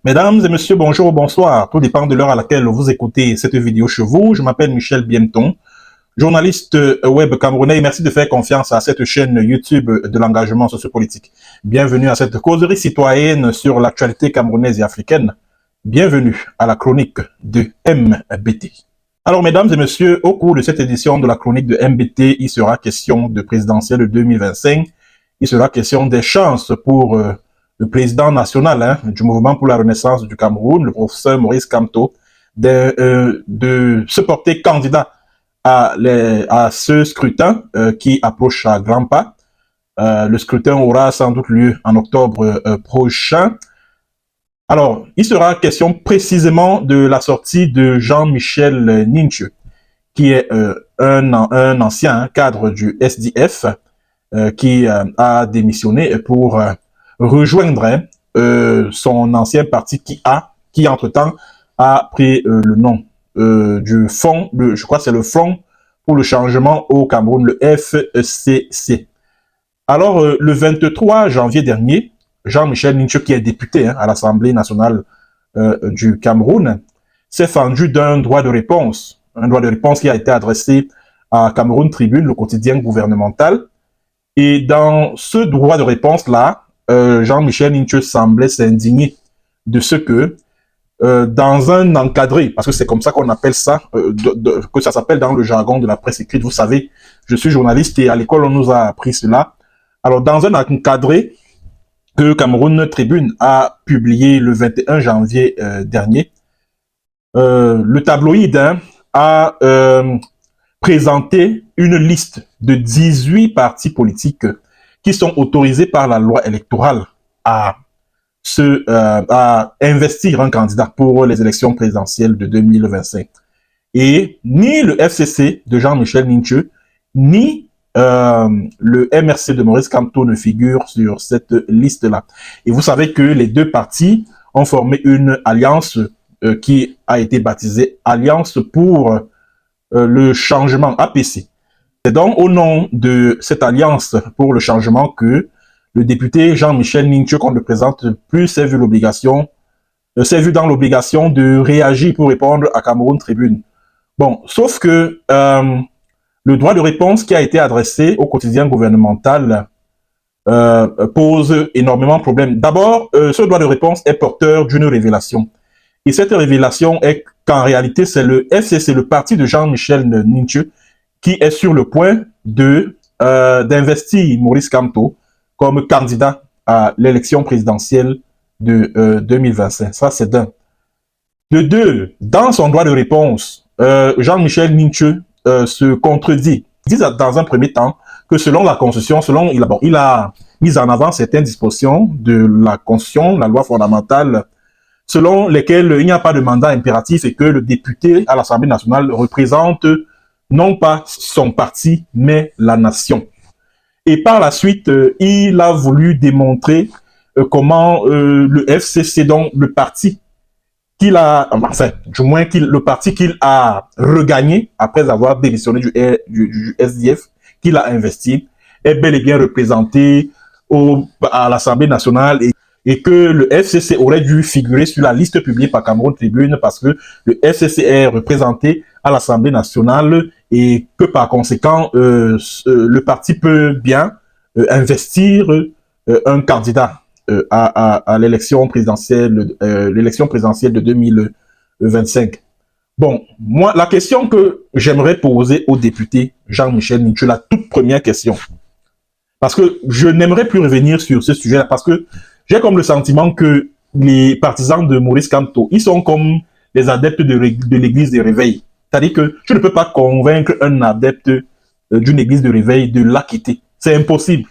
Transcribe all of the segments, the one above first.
Mesdames et messieurs, bonjour ou bonsoir. Tout dépend de l'heure à laquelle vous écoutez cette vidéo chez vous. Je m'appelle Michel Bienton, journaliste web camerounais, et merci de faire confiance à cette chaîne YouTube de l'engagement sociopolitique. Bienvenue à cette causerie citoyenne sur l'actualité camerounaise et africaine. Bienvenue à la chronique de MBT. Alors, mesdames et messieurs, au cours de cette édition de la chronique de MBT, il sera question de présidentielle 2025. Il sera question des chances pour le président national du mouvement pour la renaissance du Cameroun, le professeur Maurice Kamto, de se porter candidat à ce scrutin qui approche à grands pas. Le scrutin aura sans doute lieu en octobre prochain. Alors, il sera question précisément de la sortie de Jean-Michel Ninche, qui est un ancien cadre du SDF, qui a démissionné pour rejoindre son ancien parti qui entre-temps a pris le nom du Front, je crois que c'est le Front pour le changement au Cameroun, le FCC. Alors, le 23 janvier dernier, Jean-Michel Ninche, qui est député à l'Assemblée nationale du Cameroun, s'est fendu d'un droit de réponse. Un droit de réponse qui a été adressé à Cameroun Tribune, le quotidien gouvernemental. Et dans ce droit de réponse-là, Jean-Michel Ninche semblait s'indigner de ce que, dans un encadré, parce que c'est comme ça qu'on appelle ça, que ça s'appelle dans le jargon de la presse écrite, vous savez, je suis journaliste et à l'école on nous a appris cela. Alors dans un encadré que Cameroun Tribune a publié le 21 janvier dernier, le tabloïd a présenté une liste de 18 partis politiques qui sont autorisés par la loi électorale à investir un candidat pour les élections présidentielles de 2025. Et ni le FCC de Jean-Michel Ninche, ni le MRC de Maurice Kamto ne figurent sur cette liste-là. Et vous savez que les deux partis ont formé une alliance qui a été baptisée Alliance pour le changement, APC. C'est donc au nom de cette alliance pour le changement que le député Jean-Michel Ninche, qu'on ne présente plus, s'est vu dans l'obligation de réagir pour répondre à Cameroun Tribune. Bon, sauf que le droit de réponse qui a été adressé au quotidien gouvernemental pose énormément de problèmes. D'abord, ce droit de réponse est porteur d'une révélation. Et cette révélation est qu'en réalité, c'est le FCC, le parti de Jean-Michel Ninche, qui est sur le point d'investir Maurice Kamto comme candidat à l'élection présidentielle de 2025. Ça, c'est d'un. De deux, dans son droit de réponse, Jean-Michel Ninche se contredit. Il dit dans un premier temps que selon la Constitution, il a mis en avant certaines dispositions de la Constitution, la loi fondamentale, selon lesquelles il n'y a pas de mandat impératif et que le député à l'Assemblée nationale représente non pas son parti, mais la nation. Et par la suite, il a voulu démontrer comment le FCC, donc le parti qu'il a, enfin, du moins le parti qu'il a regagné après avoir démissionné du SDF, qu'il a investi, est bel et bien représenté à l'Assemblée nationale et que le FCC aurait dû figurer sur la liste publiée par Cameroun Tribune parce que le FCC est représenté à l'Assemblée nationale et que par conséquent, le parti peut bien investir un candidat à l'élection présidentielle de 2025. Bon, moi, la question que j'aimerais poser au député Jean-Michel Ninche, la toute première question, parce que je n'aimerais plus revenir sur ce sujet-là, parce que j'ai comme le sentiment que les partisans de Maurice Kamto, ils sont comme les adeptes de l'église des réveils. C'est-à-dire que tu ne peux pas convaincre un adepte d'une église de réveil de la quitter. C'est impossible.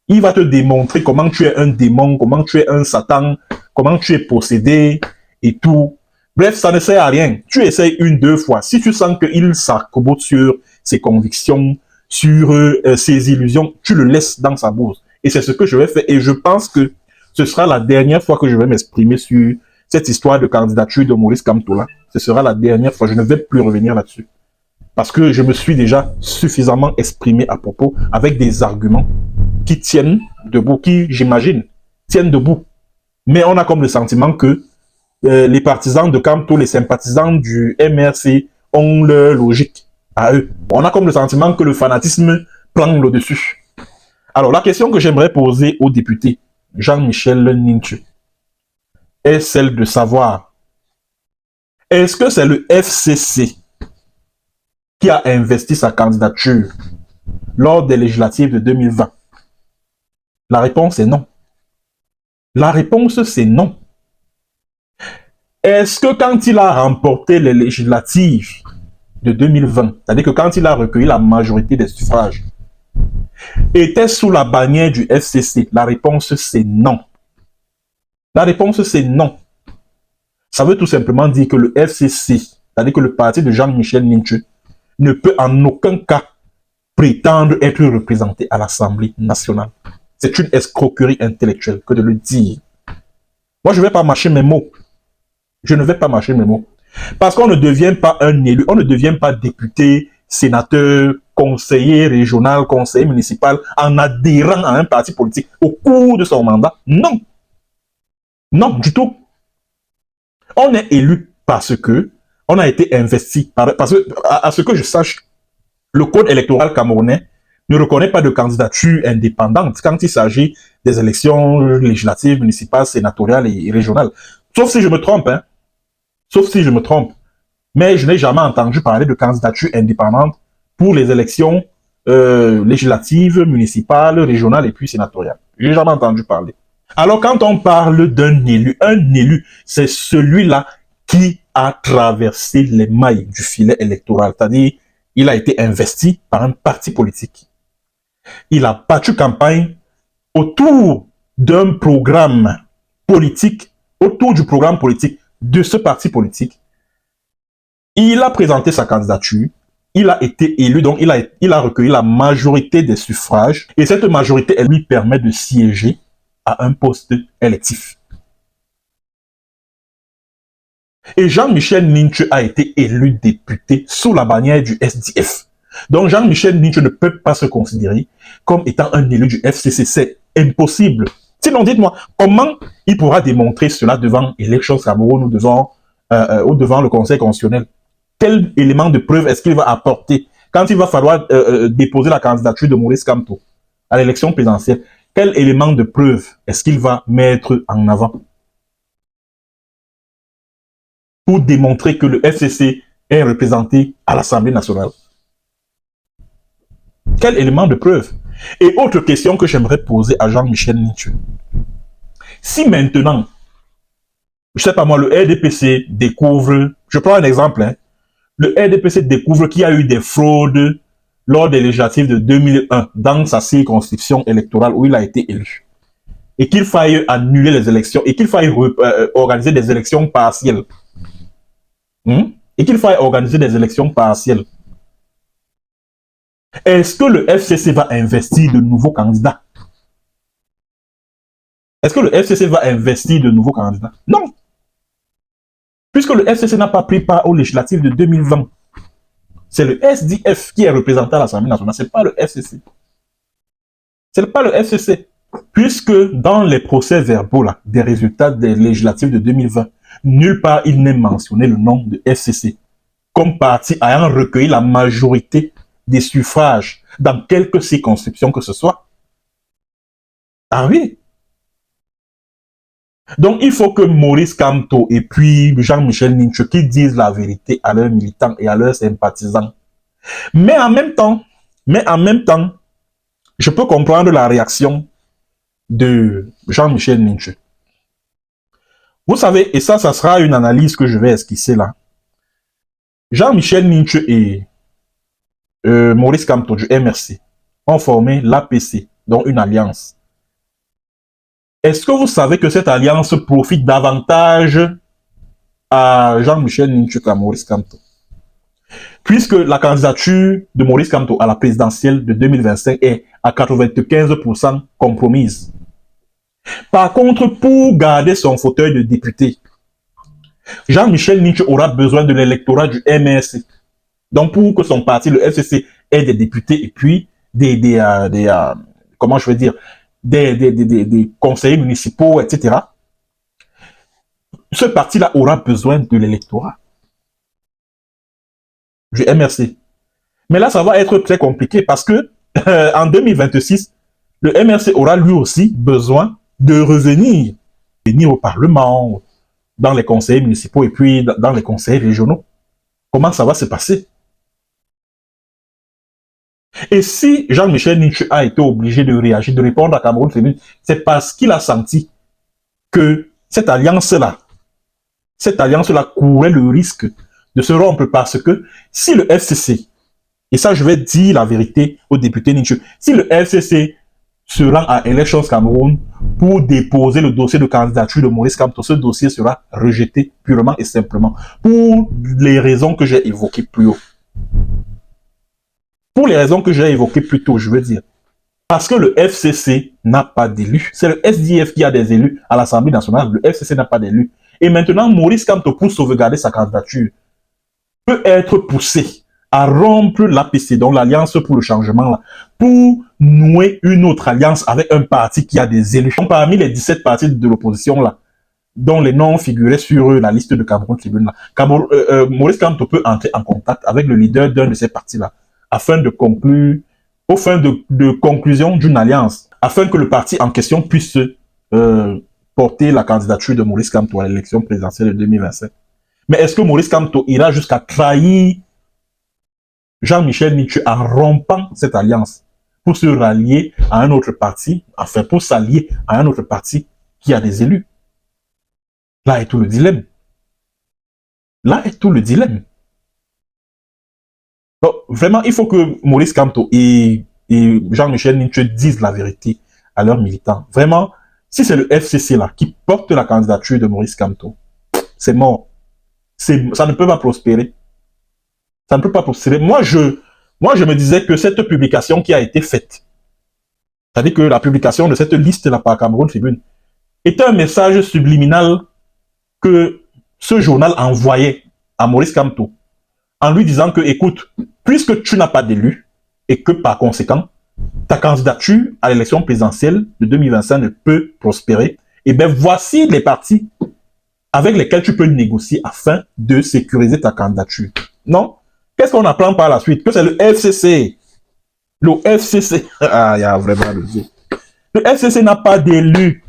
Il va te démontrer comment tu es un démon, comment tu es un Satan, comment tu es possédé et tout. Bref, ça ne sert à rien. Tu essayes une, deux fois. Si tu sens qu'il s'arc-boute sur ses convictions, sur ses illusions, tu le laisses dans sa bourse. Et c'est ce que je vais faire. Et je pense que ce sera la dernière fois que je vais m'exprimer sur cette histoire de candidature de Maurice Kamto là. Ce sera la dernière fois. Je ne vais plus revenir là-dessus. Parce que je me suis déjà suffisamment exprimé à propos avec des arguments qui tiennent debout, qui, j'imagine, tiennent debout. Mais on a comme le sentiment que les partisans de Camto, les sympathisants du MRC ont leur logique à eux. On a comme le sentiment que le fanatisme prend le dessus. Alors, la question que j'aimerais poser au député Jean-Michel Ninchu est celle de savoir, est-ce que c'est le FCC qui a investi sa candidature lors des législatives de 2020? La réponse est non. La réponse, c'est non. Est-ce que quand il a remporté les législatives de 2020, c'est-à-dire que quand il a recueilli la majorité des suffrages, était sous la bannière du FCC? La réponse, c'est non. La réponse, c'est non. Ça veut tout simplement dire que le FCC, c'est-à-dire que le parti de Jean-Michel Ninchu, ne peut en aucun cas prétendre être représenté à l'Assemblée nationale. C'est une escroquerie intellectuelle que de le dire. Moi, je ne vais pas mâcher mes mots. Je ne vais pas mâcher mes mots. Parce qu'on ne devient pas un élu, on ne devient pas député, sénateur, conseiller régional, conseiller municipal en adhérant à un parti politique au cours de son mandat. Non. Non, du tout. On est élu parce que on a été investi. Parce que, à ce que je sache, le code électoral camerounais ne reconnaît pas de candidature indépendante quand il s'agit des élections législatives, municipales, sénatoriales et régionales. Sauf si je me trompe, hein. Sauf si je me trompe. Mais je n'ai jamais entendu parler de candidature indépendante pour les élections législatives, municipales, régionales et puis sénatoriales. Je n'ai jamais entendu parler. Alors, quand on parle d'un élu, c'est celui-là qui a traversé les mailles du filet électoral. C'est-à-dire, il a été investi par un parti politique. Il a battu campagne autour d'un programme politique, autour du programme politique de ce parti politique. Il a présenté sa candidature, il a été élu, donc il a recueilli la majorité des suffrages, et cette majorité, elle lui permet de siéger à un poste électif. Et Jean-Michel Ninchu a été élu député sous la bannière du SDF. Donc Jean-Michel Ninchu ne peut pas se considérer comme étant un élu du FCC. C'est impossible. Sinon, dites-moi, comment il pourra démontrer cela devant Élections Cameroun ou devant le Conseil constitutionnel? Quel élément de preuve est-ce qu'il va apporter quand il va falloir déposer la candidature de Maurice Kamto à l'élection présidentielle? Quel élément de preuve est-ce qu'il va mettre en avant pour démontrer que le FCC est représenté à l'Assemblée nationale? Quel élément de preuve? Et autre question que j'aimerais poser à Jean-Michel Ninchu. Si maintenant, je sais pas moi, le RDPC découvre, je prends un exemple, hein, le RDPC découvre qu'il y a eu des fraudes lors des législatives de 2001 dans sa circonscription électorale où il a été élu. Et qu'il faille annuler les élections, et qu'il faille organiser des élections partielles. Et qu'il faille organiser des élections partielles. Est-ce que le FCC va investir de nouveaux candidats? Est-ce que le FCC va investir de nouveaux candidats? Non. Puisque le FCC n'a pas pris part aux législatives de 2020. C'est le SDF qui est représenté à l'Assemblée nationale. Ce n'est pas le FCC. Ce n'est pas le FCC. Puisque dans les procès-verbaux des résultats des législatives de 2020, nulle part il n'est mentionné le nom de FCC comme parti ayant recueilli la majorité des suffrages dans quelque circonscription que ce soit. Ah oui. Donc, il faut que Maurice Kamto et puis Jean-Michel Ninchu qui disent la vérité à leurs militants et à leurs sympathisants. Mais en même temps, je peux comprendre la réaction de Jean-Michel Ninchu. Vous savez, et ça sera une analyse que je vais esquisser là. Jean-Michel Ninchu et Maurice Kamto du MRC ont formé l'APC, donc une alliance. Est-ce que vous savez que cette alliance profite davantage à Jean-Michel Ninchu qu'à Maurice Kamto? Puisque la candidature de Maurice Kamto à la présidentielle de 2025 est à 95% compromise. Par contre, pour garder son fauteuil de député, Jean-Michel Ninchu aura besoin de l'électorat du MRC. Donc, pour que son parti, le FCC, ait des députés et puis comment je veux dire, des conseillers municipaux, etc. ce parti-là aura besoin de l'électorat du MRC. Mais là, ça va être très compliqué parce que en 2026, le MRC aura lui aussi besoin de revenir, venir au Parlement, dans les conseils municipaux et puis dans les conseils régionaux. Comment ça va se passer? Et si Jean-Michel Ninchu a été obligé de réagir, de répondre à Cameroun Tribune, c'est parce qu'il a senti que cette alliance-là courait le risque de se rompre parce que si le FCC, et ça je vais dire la vérité au député Ninchu, si le FCC se rend à Elections Cameroun pour déposer le dossier de candidature de Maurice Kamto, ce dossier sera rejeté purement et simplement pour les raisons que j'ai évoquées plus haut. Pour les raisons que j'ai évoquées plus tôt, je veux dire. Parce que le FCC n'a pas d'élus. C'est le SDF qui a des élus à l'Assemblée nationale. Le FCC n'a pas d'élus. Et maintenant, Maurice Kamto, pour sauvegarder sa candidature, peut être poussé à rompre l'APC, donc l'Alliance pour le changement, là, pour nouer une autre alliance avec un parti qui a des élus. Donc, parmi les 17 partis de l'opposition, là, dont les noms figuraient sur la liste de Cameroun Tribune, là, Maurice Kamto peut entrer en contact avec le leader d'un de ces partis-là, afin de conclure, au fin de conclusion d'une alliance, afin que le parti en question puisse porter la candidature de Maurice Kamto à l'élection présidentielle de 2027. Mais est-ce que Maurice Kamto ira jusqu'à trahir Jean-Michel Ninchu en rompant cette alliance pour se rallier à un autre parti, enfin pour s'allier à un autre parti qui a des élus? Là est tout le dilemme. Là est tout le dilemme. Donc, vraiment, il faut que Maurice Kamto et Jean-Michel Ninchu disent la vérité à leurs militants. Vraiment, si c'est le FCC là qui porte la candidature de Maurice Kamto, c'est mort. Ça ne peut pas prospérer. Ça ne peut pas prospérer. Moi, je me disais que cette publication qui a été faite, c'est-à-dire que la publication de cette liste-là par Cameroun Tribune, était un message subliminal que ce journal envoyait à Maurice Kamto, en lui disant que, écoute, puisque tu n'as pas d'élu, et que par conséquent, ta candidature à l'élection présidentielle de 2025 ne peut prospérer, et bien voici les partis avec lesquels tu peux négocier afin de sécuriser ta candidature. Non? Qu'est-ce qu'on apprend par la suite? Que c'est le FCC. Le FCC. Ah, il y a vraiment le Dieu. Le FCC n'a pas d'élu.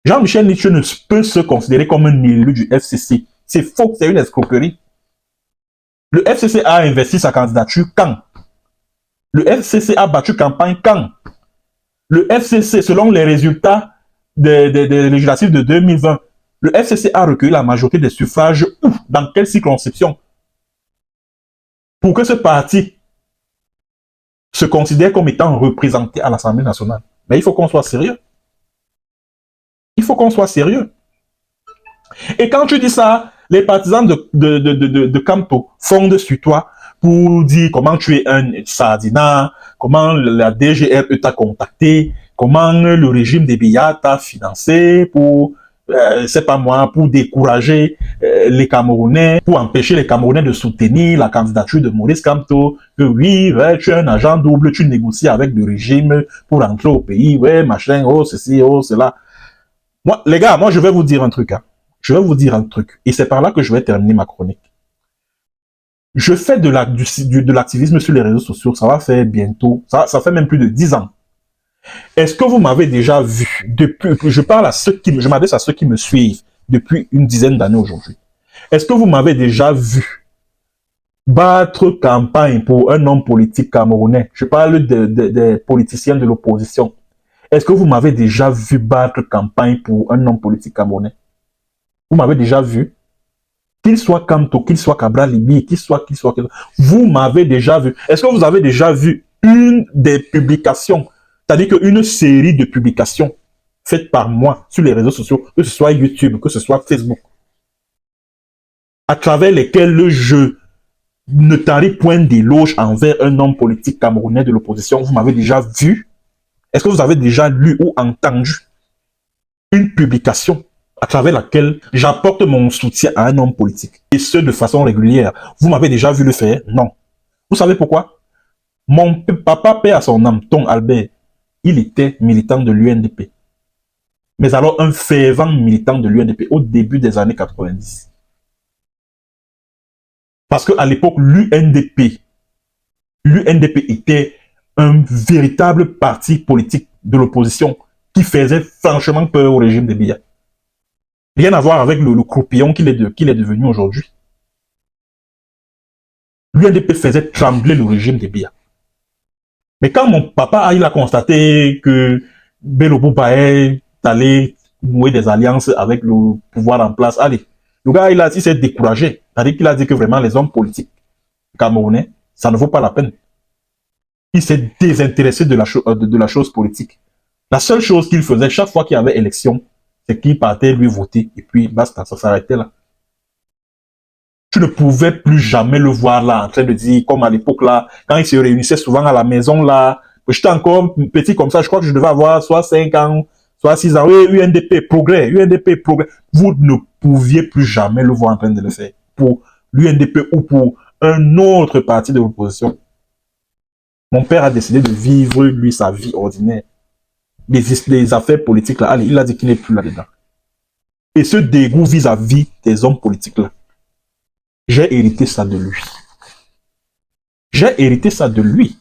Jean-Michel Ninchu ne peut se considérer comme un élu du FCC. C'est faux, c'est une escroquerie. Le FCC a investi sa candidature quand? Le FCC a battu campagne quand? Le FCC, selon les résultats des législatives de 2020, le FCC a recueilli la majorité des suffrages où? Dans quelle circonscription? Pour que ce parti se considère comme étant représenté à l'Assemblée nationale. Mais il faut qu'on soit sérieux. Il faut qu'on soit sérieux. Et quand tu dis ça, les partisans de Kamto fondent sur toi pour dire comment tu es un sardinat, comment la DGRE t'a contacté, comment le régime des Biya t'a financé pour, c'est pas moi, pour décourager les Camerounais, pour empêcher les Camerounais de soutenir la candidature de Maurice Kamto, que oui, ouais, tu es un agent double, tu négocies avec le régime pour entrer au pays, ouais, machin, oh, ceci, oh, cela. Moi, les gars, moi, je vais vous dire un truc, hein. Je vais vous dire un truc, et c'est par là que je vais terminer ma chronique. Je fais de l'activisme sur les réseaux sociaux, ça va faire bientôt, ça fait même plus de 10 ans. Est-ce que vous m'avez déjà vu, depuis, je m'adresse à ceux qui me suivent depuis une dizaine d'années aujourd'hui. Est-ce que vous m'avez déjà vu battre campagne pour un homme politique camerounais? Je parle des politiciens de l'opposition. Est-ce que vous m'avez déjà vu battre campagne pour un homme politique camerounais? Vous m'avez déjà vu? Qu'il soit Kamto, qu'il soit Cabral Libi, qu'il soit. Vous m'avez déjà vu. Est-ce que vous avez déjà vu une des publications, c'est-à-dire qu'une série de publications faites par moi sur les réseaux sociaux, que ce soit YouTube, que ce soit Facebook, à travers lesquelles je ne tarie point d'éloge envers un homme politique camerounais de l'opposition? Vous m'avez déjà vu? Est-ce que vous avez déjà lu ou entendu une publication à travers laquelle j'apporte mon soutien à un homme politique, et ce de façon régulière? Vous m'avez déjà vu le faire? Non. Vous savez pourquoi? Mon papa, paix à son âme, Tonton Albert, il était militant de l'UNDP. mais alors un fervent militant de l'UNDP au début des années 90. Parce qu'à l'époque, l'UNDP était un véritable parti politique de l'opposition qui faisait franchement peur au régime de Biya. Rien à voir avec le croupillon qu'il est devenu aujourd'hui. L'UNDP faisait trembler le régime de Biya. Mais quand mon papa il a constaté que Bello Bouba est allé nouer des alliances avec le pouvoir en place, allez, le gars il s'est découragé. C'est-à-dire qu'il a dit que vraiment les hommes politiques camerounais, ça ne vaut pas la peine. Il s'est désintéressé de la chose politique. La seule chose qu'il faisait chaque fois qu'il y avait élection, c'est qu'il partait lui voter et puis basta, ça s'arrêtait là. Tu ne pouvais plus jamais le voir là en train de dire, comme à l'époque là, quand il se réunissait souvent à la maison là, j'étais encore petit comme ça, je crois que je devais avoir soit 5 ans, soit 6 ans, oui, UNDP, progrès, UNDP, progrès. Vous ne pouviez plus jamais le voir en train de le faire pour l'UNDP ou pour un autre parti de l'opposition. Mon père a décidé de vivre, lui, sa vie ordinaire. Les affaires politiques là, allez, il a dit qu'il n'est plus là-dedans. Et ce dégoût vis-à-vis des hommes politiques là, j'ai hérité ça de lui. J'ai hérité ça de lui.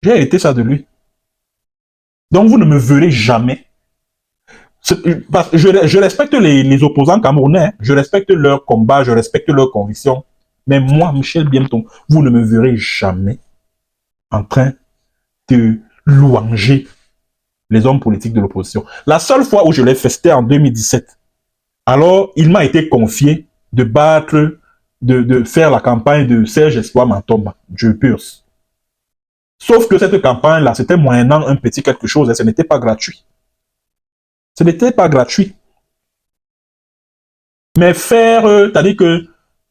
J'ai hérité ça de lui. Donc vous ne me verrez jamais. Je respecte les opposants camerounais. Je respecte leur combat, je respecte leurs convictions. Mais moi, Michel Biemton, vous ne me verrez jamais en train de louanger les hommes politiques de l'opposition. La seule fois où je l'ai fait, c'était en 2017. Alors, il m'a été confié de battre, de faire la campagne de Serge Espoir Mantomba, Dieu Purs. Sauf que cette campagne-là, c'était moyennant un petit quelque chose et ce n'était pas gratuit. Ce n'était pas gratuit. Mais faire, c'est-à-dire que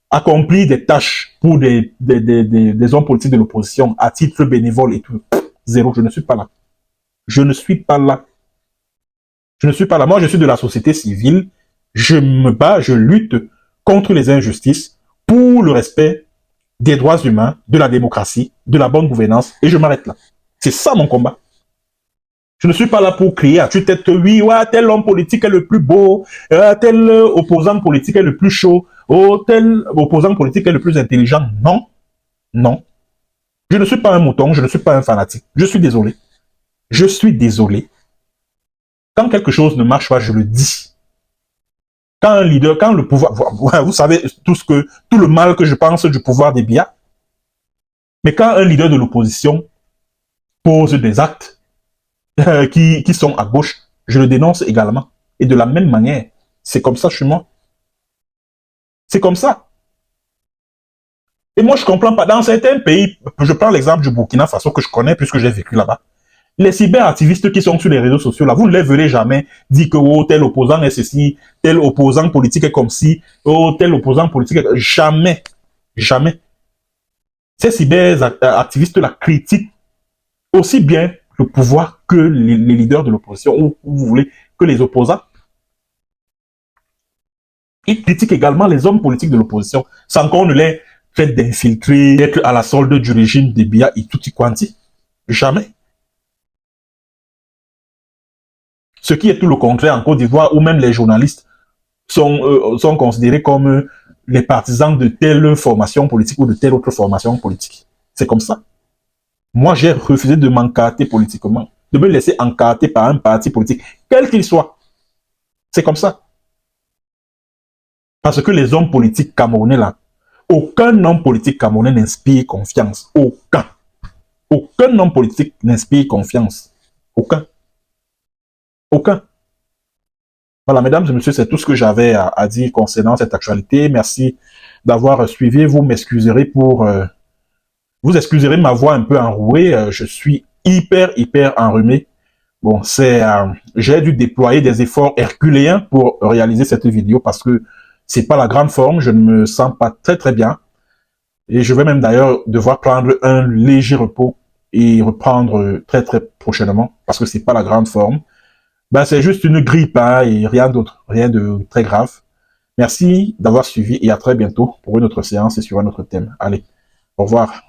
accomplir des tâches pour des hommes politiques de l'opposition à titre bénévole et tout, zéro, je ne suis pas là. Je ne suis pas là. Je ne suis pas là. Moi, je suis de la société civile. Je me bats, je lutte contre les injustices pour le respect des droits humains, de la démocratie, de la bonne gouvernance, et je m'arrête là. C'est ça mon combat. Je ne suis pas là pour crier à tue-tête que oui, ouais, tel homme politique est le plus beau, tel opposant politique est le plus chaud, oh, tel opposant politique est le plus intelligent. Non, non. Je ne suis pas un mouton, je ne suis pas un fanatique. Je suis désolé. Je suis désolé. Quand quelque chose ne marche pas, je le dis. Quand un leader, quand le pouvoir, vous savez tout le mal que je pense du pouvoir des Biya, mais quand un leader de l'opposition pose des actes qui sont à gauche, je le dénonce également. Et de la même manière, c'est comme ça chez moi. C'est comme ça. Et moi, je comprends pas. Dans certains pays, je prends l'exemple du Burkina Faso que je connais puisque j'ai vécu là-bas. Les cyberactivistes qui sont sur les réseaux sociaux, là, vous ne les verrez jamais dire que oh, tel opposant est ceci, tel opposant politique est comme ci, oh, tel opposant politique est... Jamais. Jamais. Ces cyberactivistes-là critiquent aussi bien le pouvoir que les leaders de l'opposition, ou vous voulez, que les opposants. Ils critiquent également les hommes politiques de l'opposition, sans qu'on ne les traite d'infiltrer, d'être à la solde du régime de Biya et tutti quanti. Jamais. Ce qui est tout le contraire en Côte d'Ivoire, où même les journalistes sont considérés comme les partisans de telle formation politique ou de telle autre formation politique. C'est comme ça. Moi, j'ai refusé de m'encarter politiquement, de me laisser encarter par un parti politique, quel qu'il soit. C'est comme ça. Parce que les hommes politiques camerounais, là, aucun homme politique camerounais n'inspire confiance. Aucun. Aucun homme politique n'inspire confiance. Aucun. Aucun. Voilà, mesdames et messieurs, c'est tout ce que j'avais à dire concernant cette actualité. Merci d'avoir suivi. Vous m'excuserez pour... vous excuserez ma voix un peu enrouée. Je suis hyper enrhumé. Bon, j'ai dû déployer des efforts herculéens pour réaliser cette vidéo parce que c'est pas la grande forme. Je ne me sens pas très bien. Et je vais même d'ailleurs devoir prendre un léger repos et reprendre très prochainement parce que c'est pas la grande forme. Ben, c'est juste une grippe hein, et rien d'autre, rien de très grave. Merci d'avoir suivi et à très bientôt pour une autre séance et sur un autre thème. Allez, au revoir.